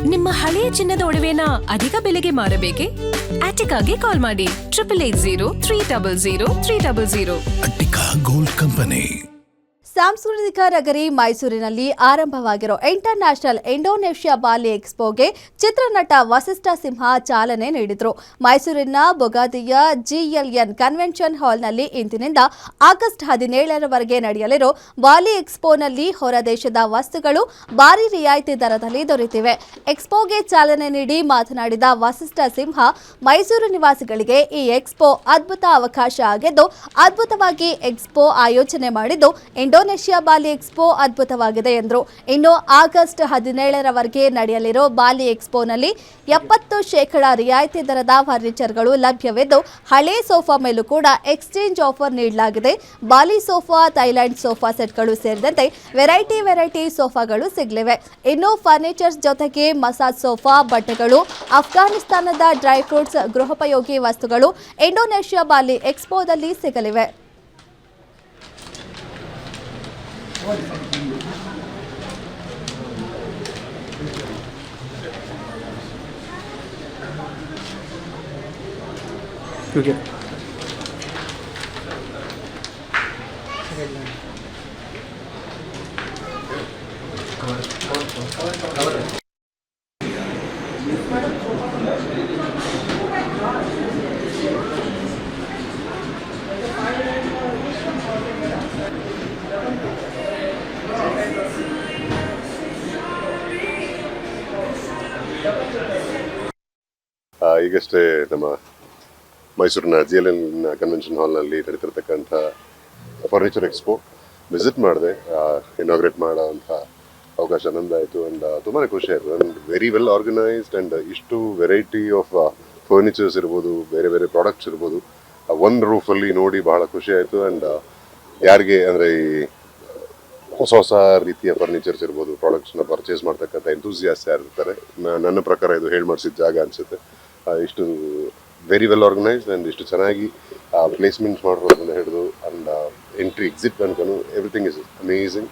ನಿಮ್ಮ ಹಳೆಯ ಚಿನ್ನದ ಒಡವೆನ ಅಧಿಕ ಬೆಲೆಗೆ ಮಾರಬೇಕೆ? ಆಟಿಕಾಗೆ ಕಾಲ್ ಮಾಡಿ 8880 ಅಟ್ಟಿಕಾ ಗೋಲ್ಡ್ ಕಂಪನಿ. ಸಾಂಸ್ಕೃತಿಕ ನಗರಿ ಮೈಸೂರಿನಲ್ಲಿ ಆರಂಭವಾಗಿರೋ ಇಂಟರ್ನ್ಯಾಷನಲ್ ಇಂಡೋನೇಷ್ಯಾ ಬಾಲಿ ಎಕ್ಸ್ಪೋಗೆ ಚಿತ್ರನಟ ವಸಿಷ್ಠ ಸಿಂಹ ಚಾಲನೆ ನೀಡಿದರು. ಮೈಸೂರಿನ ಬೊಗಾದಿಯ ಜಿಎಲ್ಎನ್ ಕನ್ವೆನ್ಷನ್ ಹಾಲ್ನಲ್ಲಿ ಇಂದಿನಿಂದ ಆಗಸ್ಟ್ 17ರವರೆಗೆ ನಡೆಯಲಿರೋ ಬಾಲಿ ಎಕ್ಸ್ಪೋನಲ್ಲಿ ಹೊರ ದೇಶದ ವಸ್ತುಗಳು ಭಾರಿ ರಿಯಾಯಿತಿ ದರದಲ್ಲಿ ದೊರೆತಿವೆ. ಎಕ್ಸ್ಪೋಗೆ ಚಾಲನೆ ನೀಡಿ ಮಾತನಾಡಿದ ವಸಿಷ್ಠ ಸಿಂಹ, ಮೈಸೂರು ನಿವಾಸಿಗಳಿಗೆ ಈ ಎಕ್ಸ್ಪೋ ಅದ್ಭುತ ಅವಕಾಶ ಆಗಿದ್ದು, ಅದ್ಭುತವಾಗಿ ಎಕ್ಸ್ಪೋ ಆಯೋಜನೆ ಮಾಡಿದ್ದು ಇಂಡೋನೇಷ್ಯಾ ಬಾಲಿ ಎಕ್ಸ್ಪೋ ಅದ್ಭುತವಾಗಿದೆ ಎಂದರು. ಇನ್ನು ಆಗಸ್ಟ್ 17ರವರೆಗೆ ನಡೆಯಲಿರೋ ಬಾಲಿ ಎಕ್ಸ್ಪೋನಲ್ಲಿ 70% ರಿಯಾಯಿತಿ ದರದ ಫರ್ನಿಚರ್ಗಳು ಲಭ್ಯವಿದ್ದು, ಹಳೆ ಸೋಫಾ ಮೇಲೂ ಕೂಡ ಎಕ್ಸ್ಚೇಂಜ್ ಆಫರ್ ನೀಡಲಾಗಿದೆ. ಬಾಲಿ ಸೋಫಾ, ಥೈಲ್ಯಾಂಡ್ ಸೋಫಾ ಸೆಟ್ಗಳು ಸೇರಿದಂತೆ ವೆರೈಟಿ ಸೋಫಾಗಳು ಸಿಗಲಿವೆ. ಇನ್ನು ಫರ್ನಿಚರ್ಸ್ ಜೊತೆಗೆ ಮಸಾಜ್ ಸೋಫಾ, ಬಟ್ಟೆಗಳು, ಅಫ್ಘಾನಿಸ್ತಾನದ ಡ್ರೈ ಫ್ರೂಟ್ಸ್, ಗೃಹೋಪಯೋಗಿ ವಸ್ತುಗಳು ಇಂಡೋನೇಷ್ಯಾ ಬಾಲಿ ಎಕ್ಸ್ಪೋದಲ್ಲಿ ಸಿಗಲಿವೆ. ಈಗಷ್ಟೇ ನಮ್ಮ ಮೈಸೂರಿನ ಜಿಎಲ್ಎನ್ ಕನ್ವೆನ್ಷನ್ ಹಾಲ್ನಲ್ಲಿ ನಡೀತಿರ್ತಕ್ಕಂಥ ಫರ್ನಿಚರ್ ಎಕ್ಸ್ಪೋ ವಿಸಿಟ್ ಮಾಡಿದೆ. ಇನಾಗ್ರೇಟ್ ಮಾಡೋಂಥ ಅವಕಾಶ ನಂದಾಯಿತು ಆ್ಯಂಡ್ ತುಂಬಾ ಖುಷಿ ಆಯಿತು. And very well organised and ಇಷ್ಟು ವೆರೈಟಿ ಆಫ್ ಫರ್ನಿಚರ್ಸ್ ಇರ್ಬೋದು, ಬೇರೆ ಪ್ರಾಡಕ್ಟ್ಸ್ ಇರ್ಬೋದು, ಒಂದು ರೂಫಲ್ಲಿ ನೋಡಿ ಬಹಳ ಖುಷಿ ಆಯಿತು. ಆ್ಯಂಡ್ ಯಾರಿಗೆ ಅಂದರೆ ಈ ಹೊಸ ರೀತಿಯ ಫರ್ನಿಚರ್ಸ್ ಇರ್ಬೋದು, ಪ್ರಾಡಕ್ಟ್ಸ್ನ ಪರ್ಚೇಸ್ ಮಾಡ್ತಕ್ಕಂಥ ಎಂತೂಸಿಯಾಸ್ಟ್ ಯಾರು ಇರ್ತಾರೆ, ನನ್ನ ಪ್ರಕಾರ ಇದು ಹೇಳಿ ಮಾಡಿಸಿದ ಜಾಗ ಅನಿಸುತ್ತೆ. ಇಷ್ಟು ವೆರಿ ವೆಲ್ ಆರ್ಗನೈಸ್ಡ್ ಆ್ಯಂಡ್ ಇಷ್ಟು ಚೆನ್ನಾಗಿ ಪ್ಲೇಸ್ಮೆಂಟ್ ಮಾಡಿರೋದನ್ನ ಹಿಡಿದು ಆ್ಯಂಡ್ ಎಂಟ್ರಿ ಎಕ್ಸಿಟ್ ತನಕನೂ ಎವ್ರಿಥಿಂಗ್ ಇಸ್ ಅಮೇಝಿಂಗ್.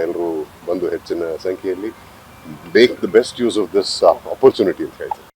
ಎಲ್ಲರೂ ಬಂದು ಹೆಚ್ಚಿನ ಸಂಖ್ಯೆಯಲ್ಲಿ make the best use of this opportunity ಅಂತ ಹೇಳ್ತೀನಿ.